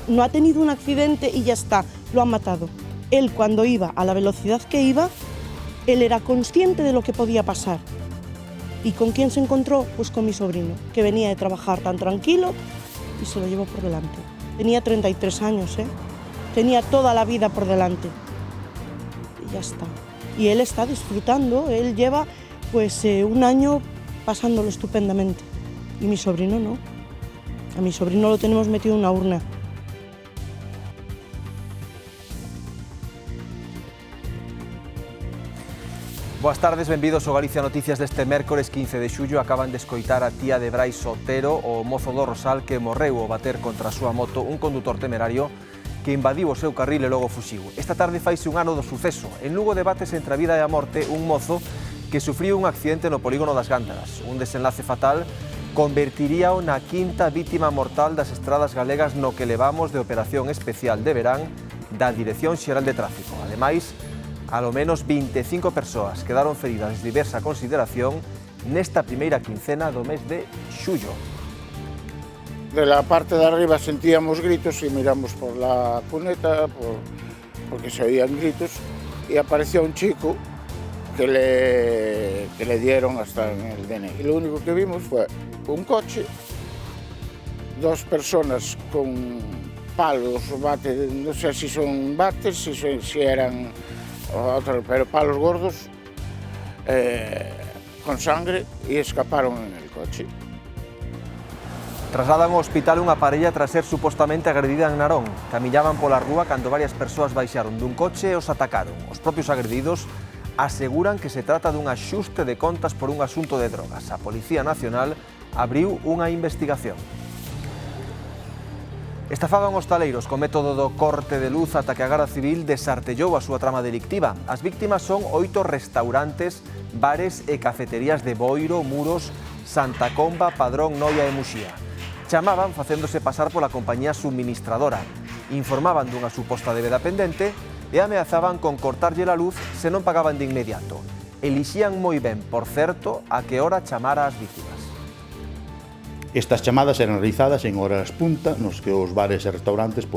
no ha tenido un accidente y ya está, lo han matado. Él, cuando iba a la velocidad que iba, él era consciente de lo que podía pasar. ¿Y con quién se encontró? Pues con mi sobrino, que venía de trabajar tan tranquilo y se lo llevó por delante. Tenía 33 años, tenía toda la vida por delante. Y ya está. Y él está disfrutando, él lleva pues un año pasándolo estupendamente. Y mi sobrino no. A mi sobrino lo tenemos metido en una urna. Boas tardes, benvidos ao Galicia Noticias deste mércores 15 de xullo. Acaban de escoitar a tía de Brais Otero, o mozo do Rosal que morreu ao bater contra a súa moto un condutor temerario que invadiu o seu carril e logo fuxiu. Esta tarde faise un ano do suceso. En Lugo debates entre a vida e a morte un mozo que sufriu un accidente no polígono das Gántaras. Un desenlace fatal convertiríao na quinta vítima mortal das estradas galegas no que levamos de operación especial de verán da Dirección Xeral de Tráfico. Ademais, alo menos 25 persoas quedaron feridas de diversa consideración nesta primeira quincena do mes de xullo. De la parte de arriba sentíamos gritos y miramos por la cuneta porque se oían gritos y apareció un chico que le dieron hasta en el DNI. Y lo único que vimos fue un coche, dos personas con palos, bates, no sé si son bates, si eran pero palos gordos, con sangre, y escaparon en el coche. Trasladan ao hospital unha parella tras ser supostamente agredida en Narón. Camillaban pola rúa cando varias persoas baixaron dun coche e os atacaron. Os propios agredidos aseguran que se trata dun axuste de contas por un asunto de drogas. A Policía Nacional abriu unha investigación. Estafaban hostaleiros co método do corte de luz ata que a Garda Civil desartellou a súa trama delictiva. As víctimas son 8 restaurantes, bares e cafeterías de Boiro, Muros, Santa Comba, Padrón, Noia e Muxía. Chamaban facéndose pasar pola compañía suministradora. Informaban dunha suposta débeda pendente e ameazaban con cortarlle a luz se non pagaban de inmediato. Elixían moi ben, por certo, a que hora chamara as víctimas. Estas chamadas eran realizadas en horas punta nos que os bares e restaurantes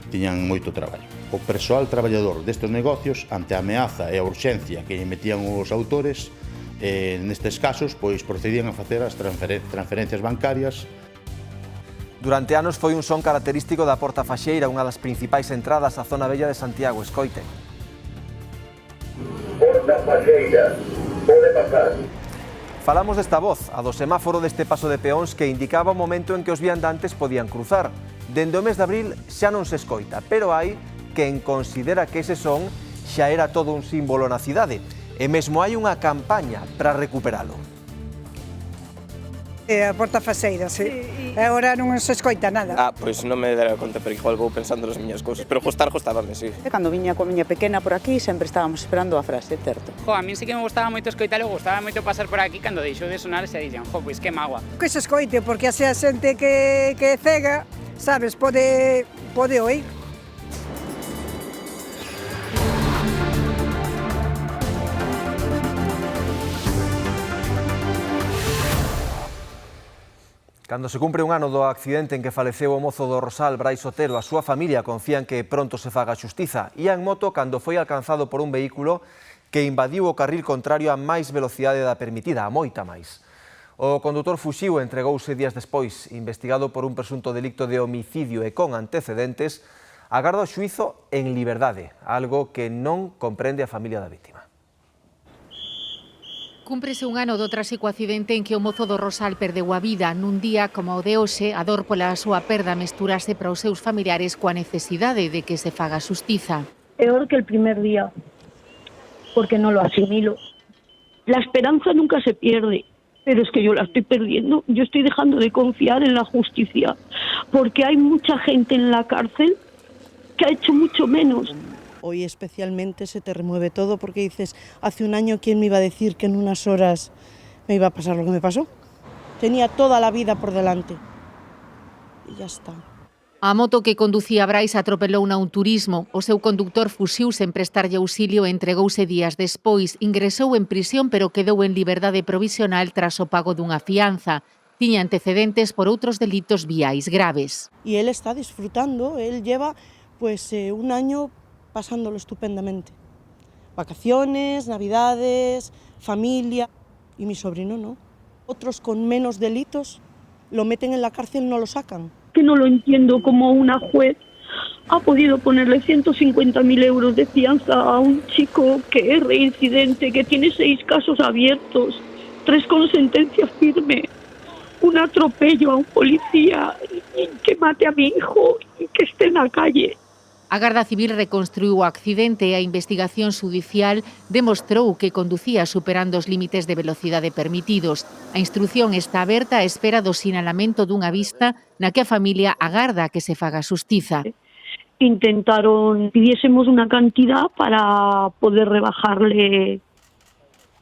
tiñan moito traballo. O persoal traballador destes negocios, ante a ameaza e a urxencia que metían os autores, nestes casos procedían a facer as transferencias bancarias. Durante anos foi un son característico da Porta Faxeira, unha das principais entradas á zona bella de Santiago. Escoiten. Porta Faxeira, pode pasar. Falamos desta voz, a do semáforo deste paso de peóns que indicaba o momento en que os viandantes podían cruzar. Dende o mes de abril xa non se escoita, pero hai quen considera que ese son xa era todo un símbolo na cidade e mesmo hai unha campaña para recuperalo. A Porta Faxeira, sí. Agora non se escoita nada. Pois non me dera conta, pero igual vou pensando nas miñas cousas. Pero gustábame, sí. Cando viña coa miña pequena por aquí, sempre estábamos esperando a frase, certo? A mí sí que me gustaba moito escoitalo, gustaba moito pasar por aquí cando deixou de sonar e dixen, pois que magua. Que se escoite, porque así a xente que é cega, sabes, pode oír. Cando se cumpre un ano do accidente en que faleceu o mozo do Rosal, Brais Otero, a súa familia confían que pronto se faga xustiza. Ía en moto cando foi alcanzado por un vehículo que invadiu o carril contrario a máis velocidade da permitida, a moita máis. O condutor fuxiu e entregouse días despois, investigado por un presunto delicto de homicidio e con antecedentes, agarda o xuízo en liberdade, algo que non comprende a familia da vítima. Cúmprese un ano do tráxico accidente en que o mozo do Rosal perdeu a vida. Nun día como o de hoxe, a dor pola súa perda mesturase para os seus familiares coa necesidade de que se faga xustiza. Peor que el primer día, porque no lo asimilo. La esperanza nunca se pierde, pero es que yo la estoy perdiendo. Yo estoy dejando de confiar en la justicia, porque hay mucha gente en la cárcel que ha hecho mucho menos. Hoy especialmente se te remueve todo porque dices, hace un año, ¿quién me iba a decir que en unas horas me iba a pasar lo que me pasó? Tenía toda la vida por delante. Y ya está. A moto que conducía Brais atropelou un turismo. O seu conductor fuxiu sen prestarlle auxilio e entregouse días despois. Ingresou en prisión pero quedou en liberdade provisional tras o pago dunha fianza. Tiña antecedentes por outros delitos viais graves. Y él está disfrutando, él lleva pues un año pasándolo estupendamente. Vacaciones, navidades, familia, y mi sobrino no. Otros con menos delitos lo meten en la cárcel, no lo sacan. Que no lo entiendo como una juez ha podido ponerle 150.000 euros de fianza a un chico que es reincidente, que tiene 6 casos abiertos, 3 con sentencia firme, un atropello a un policía, que mate a mi hijo y que esté en la calle. A Garda Civil reconstruiu o accidente e a investigación xudicial demostrou que conducía superando os límites de velocidade permitidos. A instrución está aberta á espera do sinalamento dunha vista na que a familia agarda que se faga xustiza. Intentaron pidiésemos una cantidad para poder rebajarle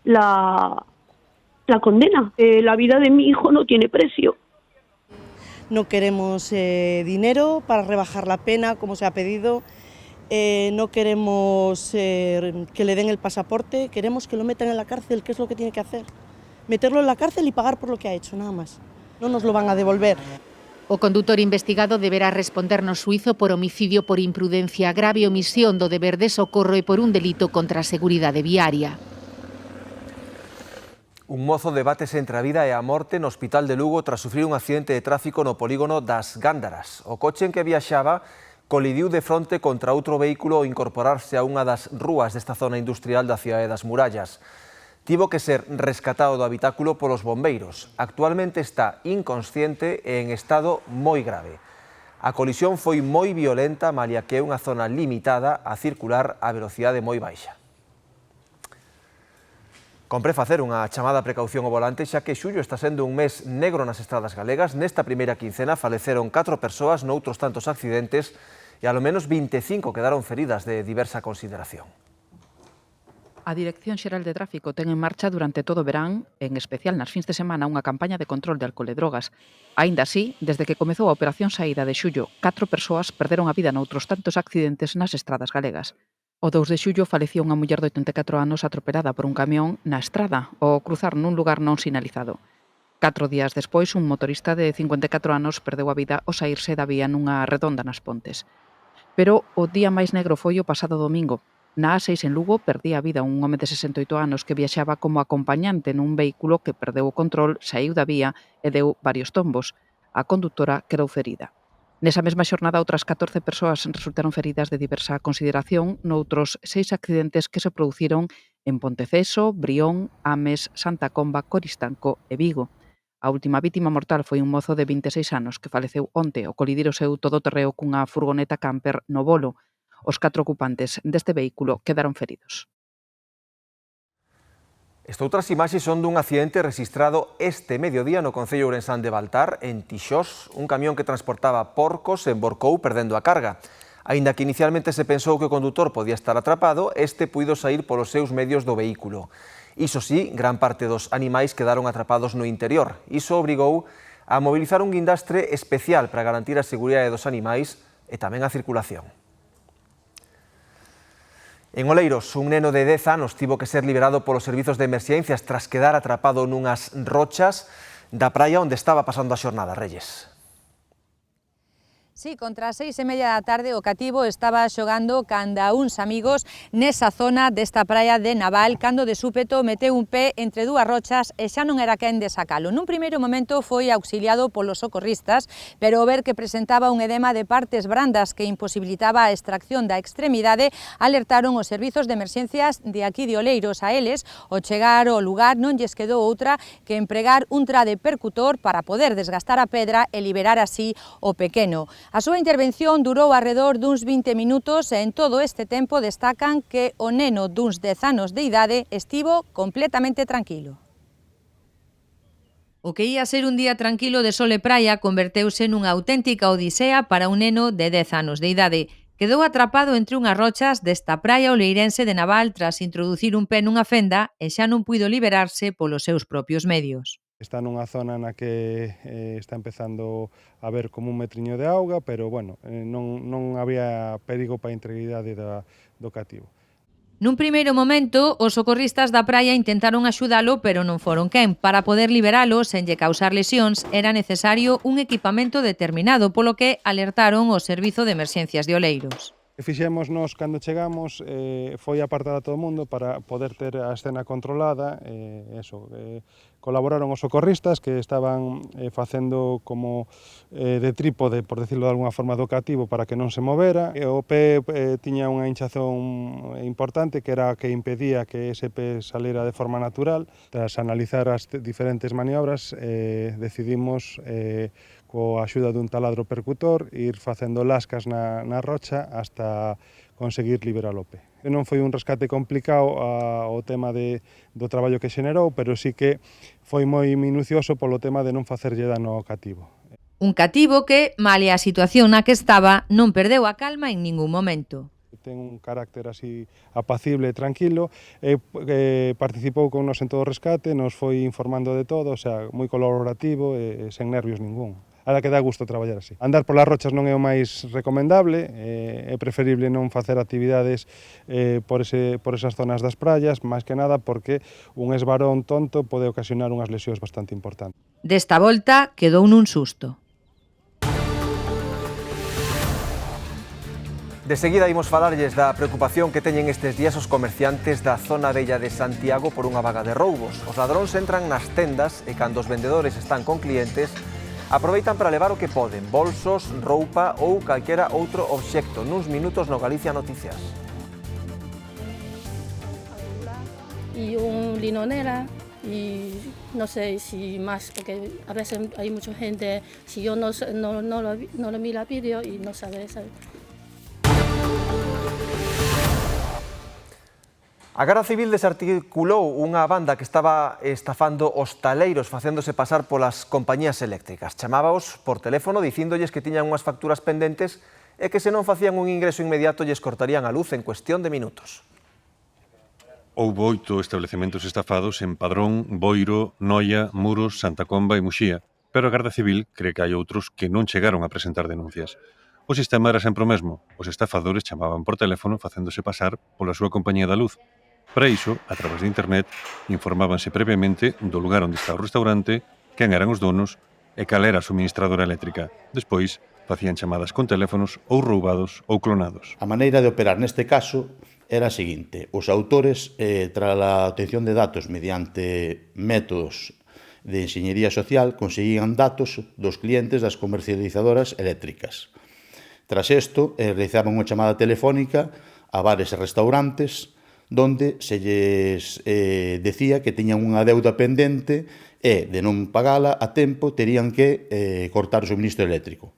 la condena. La vida de mi hijo no tiene precio. No queremos dinero para rebajar la pena, como se ha pedido. No queremos que le den el pasaporte, queremos que lo metan en la cárcel, que es lo que tiene que hacer. Meterlo en la cárcel y pagar por lo que ha hecho, nada más. No nos lo van a devolver. O condutor investigado deberá responder no xuízo por homicidio por imprudencia, grave omisión do deber de socorro e por un delito contra a seguridade viaria. Un mozo debátese entre a vida e a morte no Hospital de Lugo tras sufrir un accidente de tráfico no polígono das Gándaras. O coche en que viaxaba colidiu de fronte contra outro vehículo ao incorporarse a unha das rúas desta zona industrial da cidade das Murallas. Tivo que ser rescatado do habitáculo polos bombeiros. Actualmente está inconsciente e en estado moi grave. A colisión foi moi violenta, malia que é unha zona limitada a circular a velocidade moi baixa. Compre facer unha chamada precaución ao volante, xa que xullo está sendo un mes negro nas estradas galegas. Nesta primeira quincena faleceron 4 persoas noutros tantos accidentes e alo menos 25 quedaron feridas de diversa consideración. A Dirección Xeral de Tráfico ten en marcha durante todo o verán, en especial nas fins de semana, unha campaña de control de alcohol e drogas. Aínda así, desde que comezou a operación saída de xullo, 4 persoas perderon a vida noutros tantos accidentes nas estradas galegas. O 2 de xullo falecía unha muller de 84 anos atropelada por un camión na estrada ao cruzar nun lugar non sinalizado. 4 días despois, un motorista de 54 anos perdeu a vida ao saírse da vía nunha redonda nas Pontes. Pero o día máis negro foi o pasado domingo. Na A6 en Lugo perdía a vida un home de 68 anos que viaxaba como acompañante nun vehículo que perdeu o control, saíu da vía e deu varios tombos. A condutora quedou ferida. Nesa mesma xornada, outras 14 persoas resultaron feridas de diversa consideración noutros 6 accidentes que se produciron en Ponteceso, Brión, Ames, Santa Comba, Coristanco e Vigo. A última vítima mortal foi un mozo de 26 anos que faleceu onte ao colidir o seu todoterreo cunha furgoneta camper no Bolo. Os 4 ocupantes deste vehículo quedaron feridos. Estoutras imaxes son dun accidente registrado este mediodía no concello ourensán de Baltar, en Tixós. Un camión que transportaba porcos emborcou perdendo a carga. Aínda que inicialmente se pensou que o condutor podía estar atrapado, este puido saír polos seus medios do vehículo. Iso sí, gran parte dos animais quedaron atrapados no interior. Iso obrigou a mobilizar un guindastre especial para garantir a seguridade dos animais e tamén a circulación. En Oleiros, un neno de 10 anos tivo que ser liberado polos servizos de emerxencias tras quedar atrapado nunhas rochas da praia onde estaba pasando a xornada, Reyes. Sí, contra as 6:30 da tarde o cativo estaba xogando canda uns amigos nesa zona desta praia de Naval, cando de súpeto meteu un pé entre dúas rochas e xa non era quen de sacalo. Nun primeiro momento foi auxiliado polos socorristas, pero ao ver que presentaba un edema de partes brandas que imposibilitaba a extracción da extremidade, alertaron os servizos de emerxencias de aquí de Oleiros. A eles, ao chegar ao lugar, non lles quedou outra que empregar un trade percutor para poder desgastar a pedra e liberar así o pequeno. A súa intervención durou alrededor duns 20 minutos e en todo este tempo destacan que o neno duns 10 anos de idade estivo completamente tranquilo. O que ia ser un día tranquilo de sol e praia converteuse nunha auténtica odisea para un neno de 10 anos de idade. Quedou atrapado entre unhas rochas desta praia oleirense de Naval tras introducir un pé nunha fenda e xa non puido liberarse polos seus propios medios. Está nunha zona na que está empezando a ver como un metriño de auga, pero bueno, non había perigo para a integridade do cativo. Nun primeiro momento, os socorristas da praia intentaron axudalo, pero non foron quen. Para poder liberalo sen lle causar lesións, era necesario un equipamento determinado, polo que alertaron o Servizo de Emerxencias de Oleiros. que fixemos nos cando chegamos foi apartar a todo o mundo para poder ter a escena controlada. Colaboraron os socorristas que estaban facendo como de trípode, por decirlo de alguna forma, do cativo para que non se movera. O pé tiña unha hinchazón importante que era a que impedía que ese pé salera de forma natural. Tras analizar as diferentes maniobras, decidimos coa axuda dun taladro percutor, ir facendo lascas na rocha hasta conseguir liberar o pé. Non foi un rescate complicado o tema do traballo que xenerou, pero sí que foi moi minucioso polo tema de non facerlle dano ao cativo. Un cativo que, malia a situación na que estaba, non perdeu a calma en ningún momento. Ten un carácter así apacible e tranquilo, participou con nos en todo o rescate, nos foi informando de todo, o sea, moi colaborativo e sen nervios ningún. Ahora que dá gusto traballar así. Andar polas rochas non é o máis recomendable, é preferible non facer actividades por esas zonas das praias, máis que nada porque un esbarón tonto pode ocasionar unhas lesións bastante importantes. Desta volta quedou nun susto. De seguida imos falarlles da preocupación que teñen estes días os comerciantes da zona bella de Santiago por unha vaga de roubos. Os ladróns entran nas tendas e cando os vendedores están con clientes aproveitan para levar o que poden, bolsos, roupa ou calquera outro obxecto. Nuns minutos no Galicia Noticias. Y un linonera y no sé si más, porque a veces hay mucha gente, si yo no lo miro el vídeo y no sabe. A Garda Civil desarticulou unha banda que estaba estafando hostaleiros facéndose pasar polas compañías eléctricas. Chamábaos por teléfono dicíndolles que tiñan unhas facturas pendentes e que se non facían un ingreso inmediato lles cortarían a luz en cuestión de minutos. Houbo 8 establecementos estafados en Padrón, Boiro, Noia, Muros, Santa Comba e Muxía, pero a Garda Civil cree que hai outros que non chegaron a presentar denuncias. O sistema era sempre o mesmo. Os estafadores chamaban por teléfono facéndose pasar pola súa compañía da luz. Para iso, a través de internet, informábanse previamente do lugar onde está o restaurante, quen eran os donos e cal era a suministradora eléctrica. Despois, facían chamadas con teléfonos ou roubados ou clonados. A maneira de operar neste caso era a seguinte. Os autores, tras a obtención de datos mediante métodos de enxeñería social, conseguían datos dos clientes das comercializadoras eléctricas. Tras isto, realizaban unha chamada telefónica a bares e restaurantes donde se lles decía que tiñan unha deuda pendente e, de non pagala a tempo, terían que cortar o suministro eléctrico,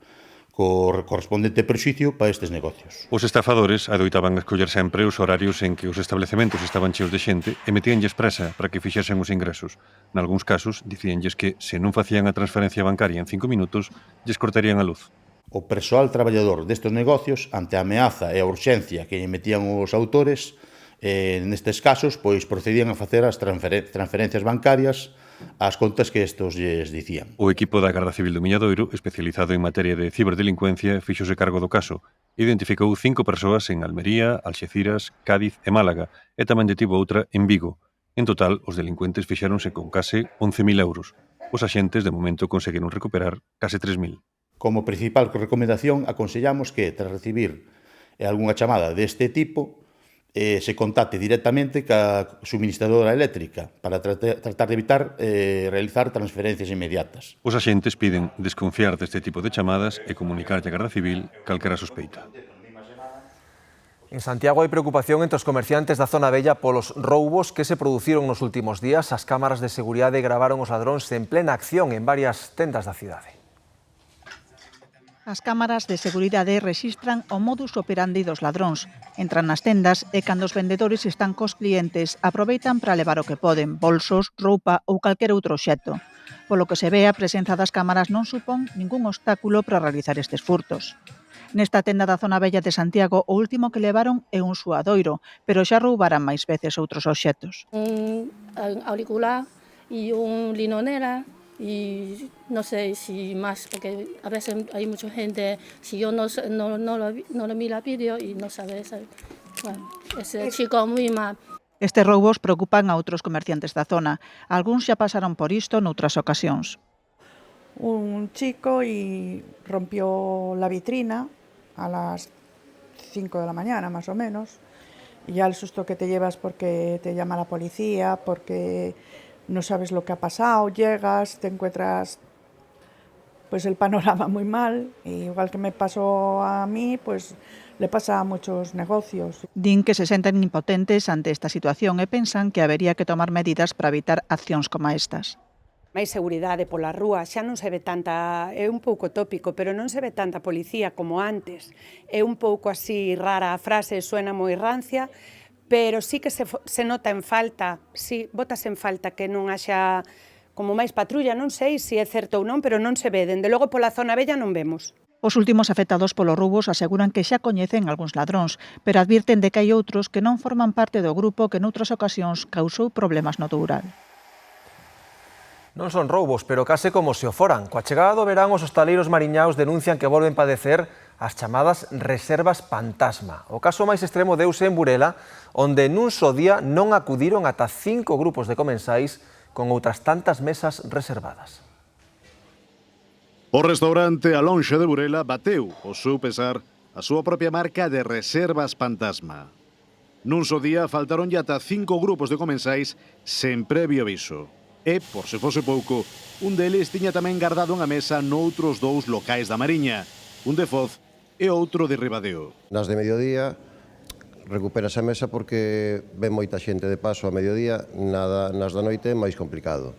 co correspondente prexuízo para estes negocios. Os estafadores adoitaban escoller sempre os horarios en que os establecementos estaban cheos de xente e metíanlles presa para que fixesen os ingresos. Nalgúns casos, dicíanlles que, se non facían a transferencia bancaria en 5 minutos, lles cortarían a luz. O persoal traballador destes negocios, ante a ameaza e a urxencia que lle metían os autores, nestes casos, pois procedían a facer as transferencias bancarias ás contas que estos lles dicían. O equipo da Garda Civil do Miñadoiro, especializado en materia de ciberdelincuencia, fíxose cargo do caso. Identificou 5 persoas en Almería, Alxeciras, Cádiz e Málaga, e tamén detivo outra en Vigo. En total, os delincuentes fixéronse con case 11.000 euros. Os axentes, de momento, conseguiron recuperar case 3.000. Como principal recomendación, aconsellamos que, tras recibir algunha chamada deste tipo, se contacte directamente ca suministradora eléctrica para tratar de evitar realizar transferencias inmediatas. Os axentes piden desconfiar deste tipo de chamadas e comunicarlle a Garda Civil calquera sospeita. En Santiago hai preocupación entre os comerciantes da zona bella polos roubos que se produciron nos últimos días. As cámaras de seguridade gravaron os ladróns en plena acción en varias tendas da cidade. As cámaras de seguridade rexistran o modus operandi dos ladróns. Entran nas tendas e cando os vendedores están cos clientes aproveitan para levar o que poden, bolsos, roupa ou calquer outro obxecto. Polo que se ve, a presenza das cámaras non supón ningún obstáculo para realizar estes furtos. Nesta tenda da zona bella de Santiago, o último que levaron é un suadoiro, pero xa roubaran máis veces outros obxectos. Un auricular e un linonera. Y no sé si más, porque a veces hay mucha gente, si yo no lo miro el vídeo y no sabe. Bueno, ese chico muy mal. Estes roubos preocupan a outros comerciantes da zona. Algúns xa pasaron por isto noutras ocasións. Un chico y rompió la vitrina a las 5 de la mañana más o menos. Y ya el susto que te llevas porque te llama la policía, porque no sabes lo que ha pasado, llegas, te encuentras pues el panorama muy mal. Y igual que me pasó a mí, pues le pasa a muchos negocios. Din que se senten impotentes ante esta situación e pensan que habería que tomar medidas para evitar accións como estas. Máis seguridade pola rúa, xa non se ve tanta, é un pouco tópico, pero non se ve tanta policía como antes. É un pouco así rara a frase, suena moi rancia, pero sí que se nota en falta, sí, botas en falta que non haxa como máis patrulla, non sei se é certo ou non, pero non se ve, dende logo pola zona bella non vemos. Os últimos afectados polos roubos aseguran que xa coñecen algúns ladróns, pero advirten de que hai outros que non forman parte do grupo que noutras ocasións causou problemas no Toural. Non son roubos, pero case como se o foran. Coa chegada do verán, os hostaleiros mariñaos denuncian que volven padecer as chamadas reservas fantasma. O caso máis extremo deuse en Burela, onde nun só día non acudiron ata 5 grupos de comensais con outras tantas mesas reservadas. O restaurante A Lonxa de Burela bateu, ao seu pesar, a súa propia marca de reservas fantasma. Nun só día faltaronlle ata 5 grupos de comensais sen previo aviso. E, por se fose pouco, un deles tiña tamén guardado unha mesa noutros 2 locais da Mariña, un de Foz e outro de Ribadeo. Nas de mediodía recupera esa mesa porque ven moita xente de paso a mediodía, nas da noite é máis complicado.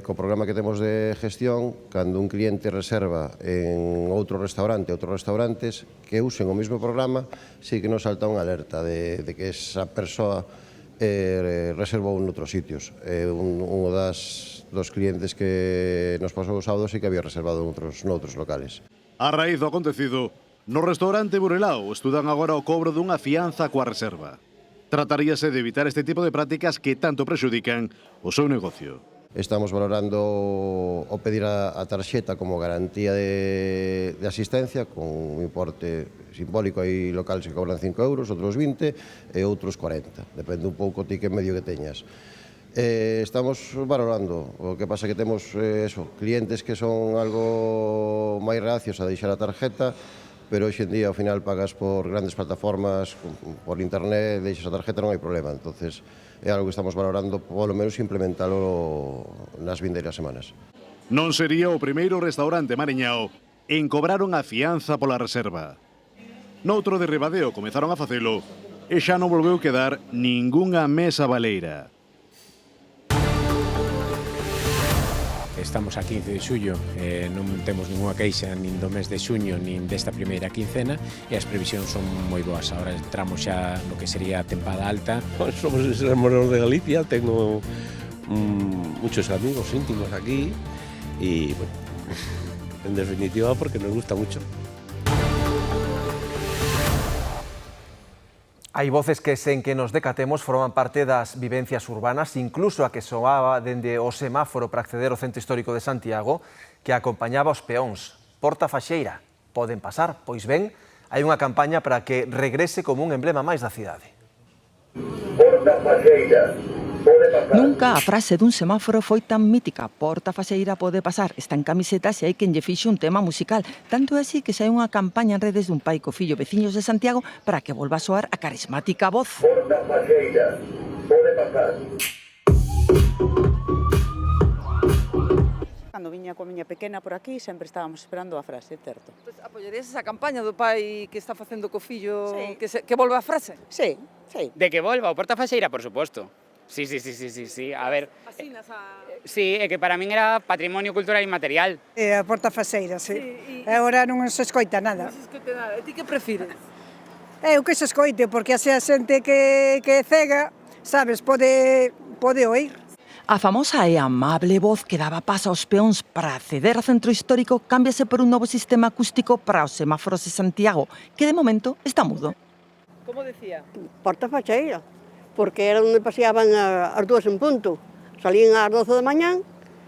Co programa que temos de gestión, cando un cliente reserva en outro restaurante, outros restaurantes que usen o mesmo programa, sí que nos salta unha alerta de que esa persoa reservou noutros sitios. Un dos clientes que nos pasou o sábado sí que había reservado noutros locales. A raíz do acontecido, no restaurante Burelao estudan agora o cobro dunha fianza coa reserva. Trataríase de evitar este tipo de prácticas que tanto prexudican o seu negocio. Estamos valorando o pedir a tarxeta como garantía de asistencia con un importe simbólico. Hai locales que cobran 5 euros, outros 20 e outros 40. Depende un pouco o ticket medio que teñas. Estamos valorando. O que pasa que temos clientes que son algo máis reacios a deixar a tarjeta, pero hoxe en día ao final pagas por grandes plataformas, por internet, deixas a tarjeta, non hai problema. Entonces é algo que estamos valorando, polo menos implementalo nas vindeiras semanas. Non sería o primeiro restaurante mariñao en cobrar unha fianza pola reserva. Noutro de Ribadeo comezaron a facelo e xa non volveu quedar ningunha mesa baleira. Estamos a 15 de xullo, non temos ninguna queixa nin do mes de xuño nin desta primeira quincena e as previsións son moi boas. Ahora entramos xa no que sería a tempada alta. Somos hermanos de Galicia, tengo muchos amigos íntimos aquí y bueno, en definitiva porque nos gusta mucho. Hai voces que, sen que nos decatemos, forman parte das vivencias urbanas, incluso a que soaba dende o semáforo para acceder ao centro histórico de Santiago, que acompañaba os peóns. Porta Faxeira. Poden pasar? Pois ben, hai unha campaña para que regrese como un emblema máis da cidade. Porta Faxeira. Nunca a frase dun semáforo foi tan mítica. Porta Faxeira pode pasar. Está en camisetas e hai quen lle fixe un tema musical. Tanto é así que xa hai unha campaña en redes dun pai co fillo veciños de Santiago para que volva a soar a carismática voz. Porta Faxeira. Pode pasar. Cando viña coa miña pequena por aquí, sempre estábamos esperando a frase, certo? Apoyarías esa campaña do pai que está facendo co fillo que volva a frase? Sí, sí. De que volva o Porta Faxeira, por suposto. Sí. A ver, sí, é que para min era patrimonio cultural inmaterial. A Porta Faxeira, sí. Agora non se escoita nada. Non se escoita nada. E ti que prefires? Eu que se escoite, porque así a xente que é cega, sabes, pode oír. A famosa e amable voz que daba paso aos peóns para acceder ao centro histórico cámbiase por un novo sistema acústico para os semáforos de Santiago, que de momento está mudo. Como decía? Porta Faxeira, porque era onde paseaban as 2 en punto. Salían ás 12 da mañán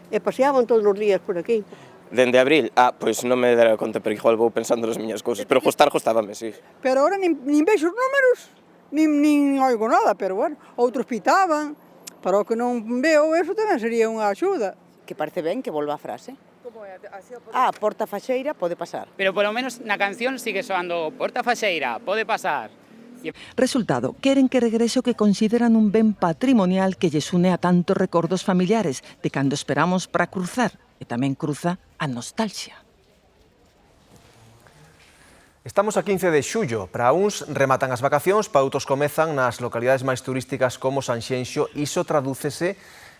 e paseaban todos os días por aquí. Dende abril? Pois non me dera conta, pero igual vou pensando nas miñas cousas, pero gustábame, sí. Pero agora nin vexo os números. nin oigo nada, pero bueno, outros pitaban, para o que non veo, eso tamén sería unha axuda. Que parece ben que volva a frase. Ah, porta faxeira pode pasar. Pero polo menos na canción sigue soando porta faxeira, pode pasar. Resultado, queren que regrese o que consideran un ben patrimonial que lles une a tantos recordos familiares de cando esperamos para cruzar, e tamén cruza a nostalgia. Estamos a 15 de xullo. Para uns rematan as vacacións, para outros comezan nas localidades máis turísticas como Sanxenxo. Iso tradúcese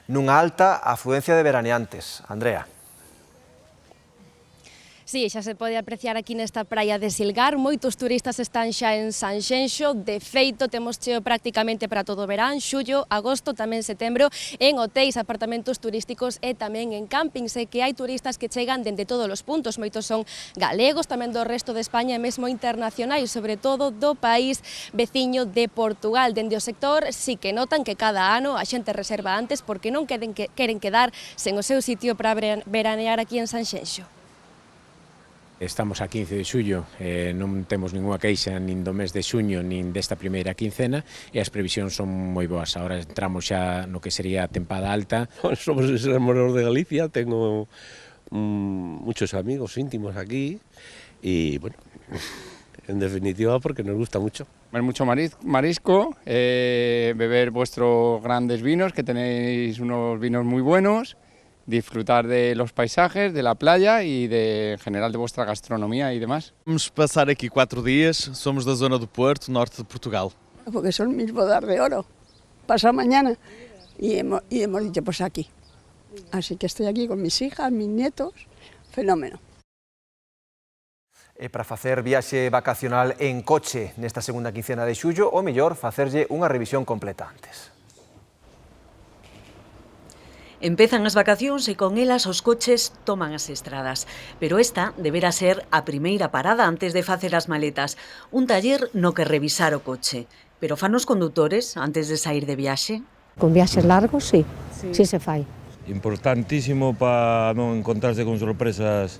nunha alta afluencia de veraneantes. Andrea. Sí, xa se pode apreciar aquí nesta praia de Silgar, moitos turistas están xa en Sanxenxo, de feito temos cheo prácticamente para todo o verán, xullo, agosto, tamén setembro, en hotéis, apartamentos turísticos e tamén en campings, e que hai turistas que chegan dende todos os puntos, moitos son galegos, tamén do resto de España e mesmo internacionais, sobre todo do país veciño de Portugal. Dende o sector sí que notan que cada ano a xente reserva antes porque non queren quedar sen o seu sitio para veranear aquí en Sanxenxo. Estamos a 15 de xullo, non temos ninguna queixa nin do mes de xuño nin desta primeira quincena e as previsións son moi boas. Ahora entramos xa no que sería a tempada alta. Somos enamorados de Galicia, tengo muchos amigos íntimos aquí y bueno, en definitiva porque nos gusta mucho. Comer mucho marisco, beber vuestros grandes vinos, que tenéis unos vinos muy buenos, disfrutar de los paisajes, de la playa y en general de vuestra gastronomía y demás. Vamos pasar aquí 4 días, somos da zona do Porto, norte de Portugal. Porque son mis bodas de oro, pasa mañana, y hemos dicho pues aquí. Así que estoy aquí con mis hijas, mis nietos, fenómeno. E para facer viaxe vacacional en coche nesta segunda quincena de xullo, o mellor facerlle unha revisión completa antes. Empezan as vacacións e con elas os coches toman as estradas. Pero esta deberá ser a primeira parada antes de facer as maletas. Un taller no que revisar o coche. Pero fan os condutores antes de sair de viaxe? Con viaxes largos, sí se fai. Importantísimo para non encontrarse con sorpresas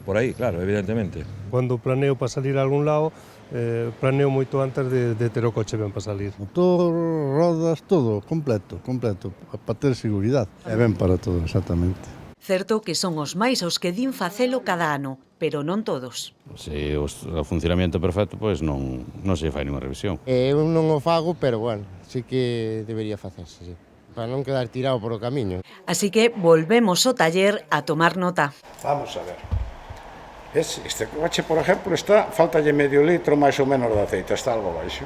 por aí, claro, evidentemente. Cando planeo para salir a algún lado, planeo moito antes de ter o coche ben para salir. Motor, rodas, todo, completo, para ter seguridade. É ben para todo, exactamente. Certo que son os máis os que din facelo cada ano, pero non todos. Se o funcionamento perfecto, pois non se fai ninguna revisión. Eu non o fago, pero bueno, sí que debería facerse, sí, para non quedar tirado por o camiño. Así que volvemos ao taller a tomar nota. Vamos a ver. Este coche, por exemplo, faltalle medio litro máis ou menos de aceite, está algo baixo.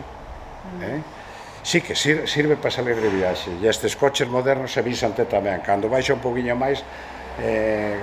Sí que sirve para salir de viaxe, e estes coches modernos avísante tamén, cando baixa un poquinho máis,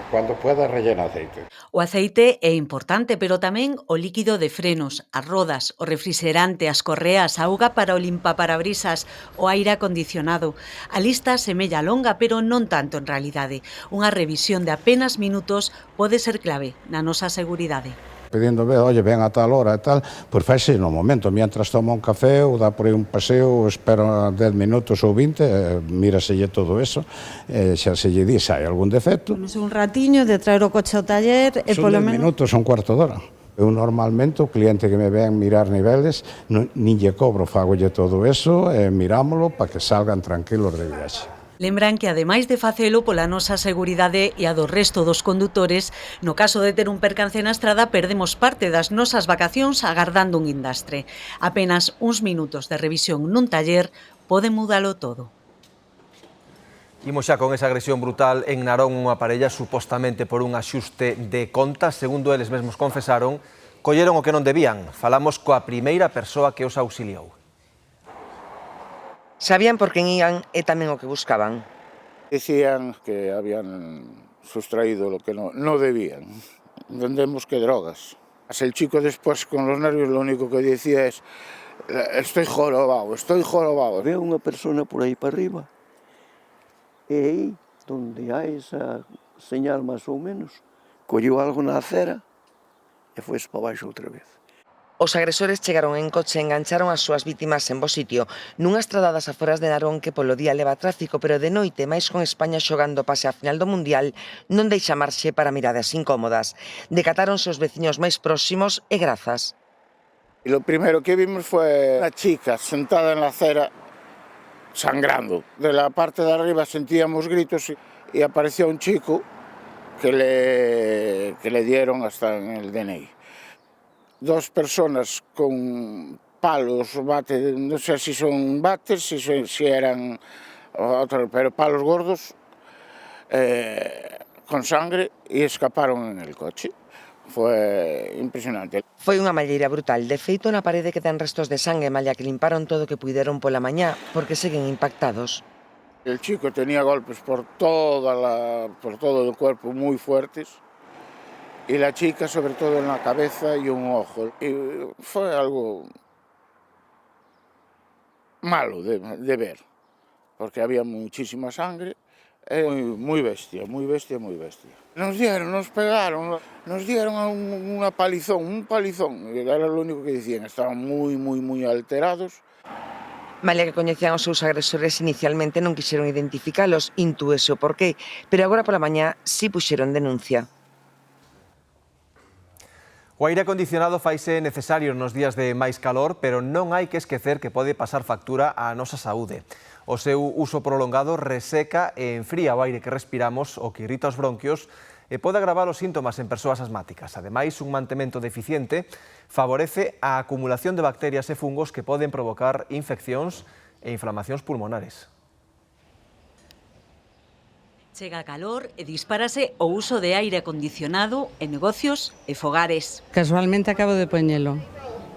cando pueda rellena aceite. O aceite é importante, pero tamén o líquido de frenos, as rodas, o refrigerante, as correas, a auga para o limpaparabrisas, o aire acondicionado. A lista semella longa, pero non tanto en realidade. Unha revisión de apenas minutos pode ser clave na nosa seguridade. Pedindo, oye, ven a tal hora e tal, pois faise no momento, mientras toma un café ou dá por aí un paseo, espera 10 minutos ou 20, míraselle todo eso, xa se lle di se hai algún defecto. Un ratiño de traer o coche ao taller e polo menos... Son 10 minutos, un cuarto de hora. Eu normalmente o cliente que me ven mirar niveles, nin lle cobro, fagolle todo eso, mirámolo para que salgan tranquilos de viaxe. Lembran que, ademais de facelo pola nosa seguridade e a do resto dos condutores, no caso de ter un percance na estrada, perdemos parte das nosas vacacións agardando un guindastre. Apenas uns minutos de revisión nun taller poden mudalo todo. Imos xa con esa agresión brutal en Narón, unha parella supostamente por un axuste de contas, segundo eles mesmos confesaron, colleron o que non debían. Falamos coa primeira persoa que os auxiliou. Sabían por quen ían e tamén o que buscaban. Decían que habían sustraído lo que no debían. Entendemos que drogas. El chico después con los nervios lo único que decía es estoy jorobado. Veo unha persona por aí para arriba e aí, donde hai esa señal máis ou menos, colleu algo na acera e foi para baixo outra vez. Os agresores chegaron en coche e engancharon as súas vítimas en bo sitio, nunha estrada das aforas de Narón que polo día leva tráfico, pero de noite, máis con España xogando pase a final do Mundial, non deixa marxe para miradas incómodas. Decatáronse os veciños máis próximos e grazas. Y lo primero que vimos fue una chica sentada en la acera sangrando. De la parte de arriba sentíamos gritos y apareció un chico que le dieron hasta en el DNI. 2 personas con palos, bates, no sé si son bates, si eran otros, pero palos gordos, con sangre, y escaparon en el coche. Foi impresionante. Foi unha malleira brutal. De feito, na parede quedan restos de sangue, malia que limparon todo o que puideron pola mañá, porque seguen impactados. El chico tenía golpes por todo el cuerpo muy fuertes, y la chica sobre todo en la cabeza y un ojo. Y fue algo malo de ver, porque había muchísima sangre. Muy bestia, muy bestia, muy bestia. Nos pegaron, nos dieron un palizón, era lo único que decían, estaban muy alterados. Malia que coñecían os seus agresores, inicialmente non quixeron identificalos, intúese o porqué, pero agora pola mañá si puxeron denuncia. O aire acondicionado faise necesario nos días de máis calor, pero non hai que esquecer que pode pasar factura á nosa saúde. O seu uso prolongado reseca e enfría o aire que respiramos, o que irrita os bronquios e pode agravar os síntomas en persoas asmáticas. Ademais, un mantemento deficiente favorece a acumulación de bacterias e fungos que poden provocar infeccións e inflamacións pulmonares. Chega calor e dispárase o uso de aire acondicionado en negocios e fogares. Casualmente acabo de poñelo.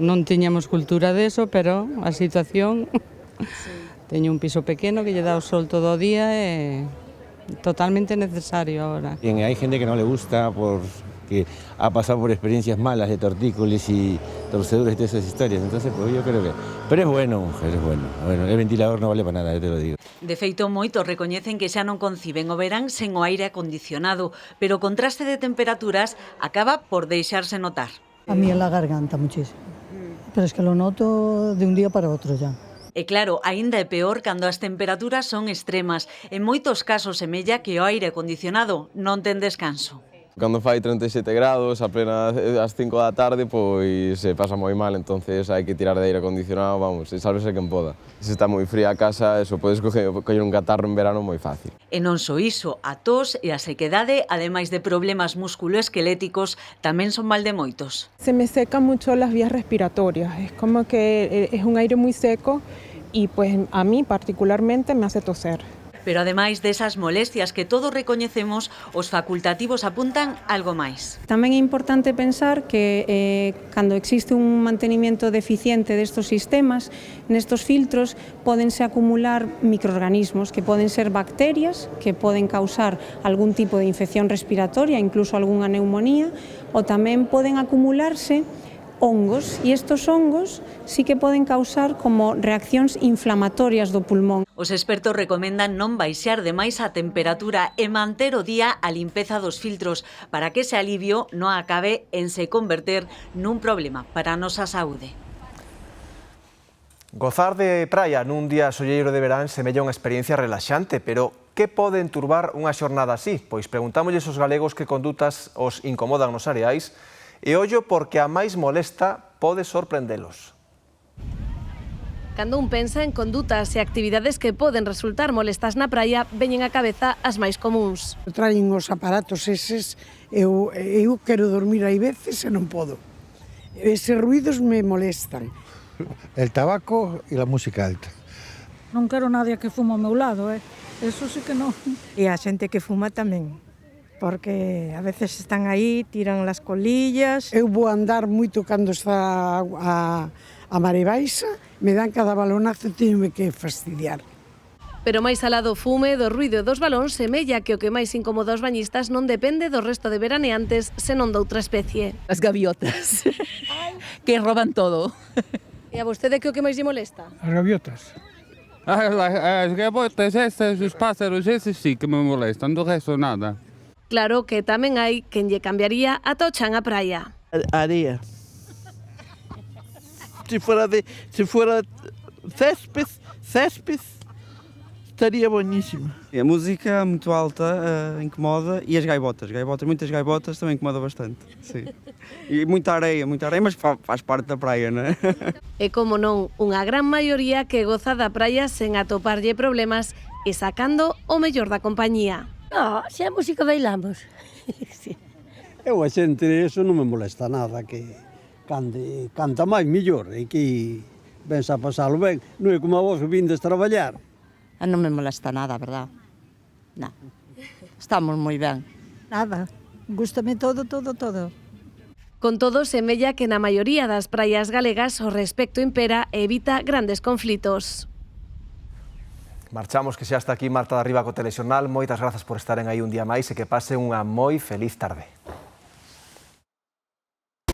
Non tiñamos cultura deso, pero a situación... Teño un piso pequeno que lle dá o sol todo o día e totalmente necesario ahora. Bien, hay gente que no le gusta porque ha pasado por experiencias malas de tortícolis y torceduras y todas esas historias, entonces pues yo creo que... Pero es bueno, mujer, es bueno. Bueno, el ventilador no vale para nada, yo te lo digo. De feito, moitos recoñecen que xa non conciben o verán sen o aire acondicionado, pero o contraste de temperaturas acaba por deixarse notar. A mí en la garganta muchísimo, pero es que lo noto de un día para otro ya. E claro, aínda é peor cando as temperaturas son extremas. En moitos casos semella que o aire acondicionado non ten descanso. Cando fai 37 grados, a plena ás 5 da tarde, pois se pasa moi mal, entonces hai que tirar de aire acondicionado, vamos, e sálvese quen poda. Se está moi fría a casa, eso, podes coller un catarro en verano moi fácil. E non só iso, a tos e a sequedade, ademais de problemas musculoesqueléticos, tamén son mal de moitos. Se me secan mucho las vías respiratorias, es como que es un aire muy seco y pues a mí particularmente me hace toser. Pero ademais desas molestias que todos recoñecemos, os facultativos apuntan algo máis. Tamén é importante pensar que cando existe un mantenimiento deficiente destos sistemas, nestos filtros pódense acumular microorganismos que poden ser bacterias, que poden causar algún tipo de infección respiratoria, incluso algunha neumonía, ou tamén poden acumularse hongos, e estos hongos sí que poden causar como reaccións inflamatorias do pulmón. Os expertos recomendan non baixar demais a temperatura e manter o día a limpeza dos filtros para que ese alivio non acabe en se converter nun problema para a nosa saúde. Gozar de praia nun día solleiro de verán semella unha experiencia relaxante, pero que pode enturbar unha xornada así? Pois preguntámosles aos galegos que condutas os incomodan nos areais e ollo porque a máis molesta pode sorprendelos. Cando un pensa en condutas e actividades que poden resultar molestas na praia, veñen á cabeza as máis comúns. Traen os aparatos eses, eu quero dormir aí veces e non podo. Eses ruidos me molestan. El tabaco e la música alta. Non quero nadie que fuma ao meu lado, eso sí que non. E a xente que fuma tamén, porque a veces están aí, tiran las colillas. Eu vou andar moito cando está a mare baixa, me dan cada balonazo e teño que fastidiar. Pero máis alá do fume, do ruido e dos balóns, semella que o que máis incomoda aos bañistas non depende do resto de veraneantes, senón doutra especie. As gaviotas, que roban todo. E a vostede que o que máis lle molesta? As gaviotas. As gaviotas esas, os pásaros esses sí que me molestan, do resto nada. Claro que tamén hai quen lle cambiaría a tochan a praia. Area. Si fuera césped, estaria bueníssima. A música muito alta incomoda e as gaivotas, muitas gaivotas também incomoda bastante. Sim. E muita areia, mas faz parte da praia, não é? E como non, unha gran maioría que goza da praia sen atoparlle problemas e sacando o mellor da compañía. Se a música bailamos. Sí. Eu a xente eso non me molesta nada, que canta máis millor e que vense a pasalo ben. Non é como a vos que vindes traballar. Non me molesta nada, verdad? Non. Estamos moi ben. Nada. Gústame todo. Con todo, semella que na maioría das praias galegas o respecto impera e evita grandes conflitos. Marchamos, que xa está aquí Marta de Arriba co Telexornal. Moitas grazas por estaren aí un día máis e que pasen unha moi feliz tarde.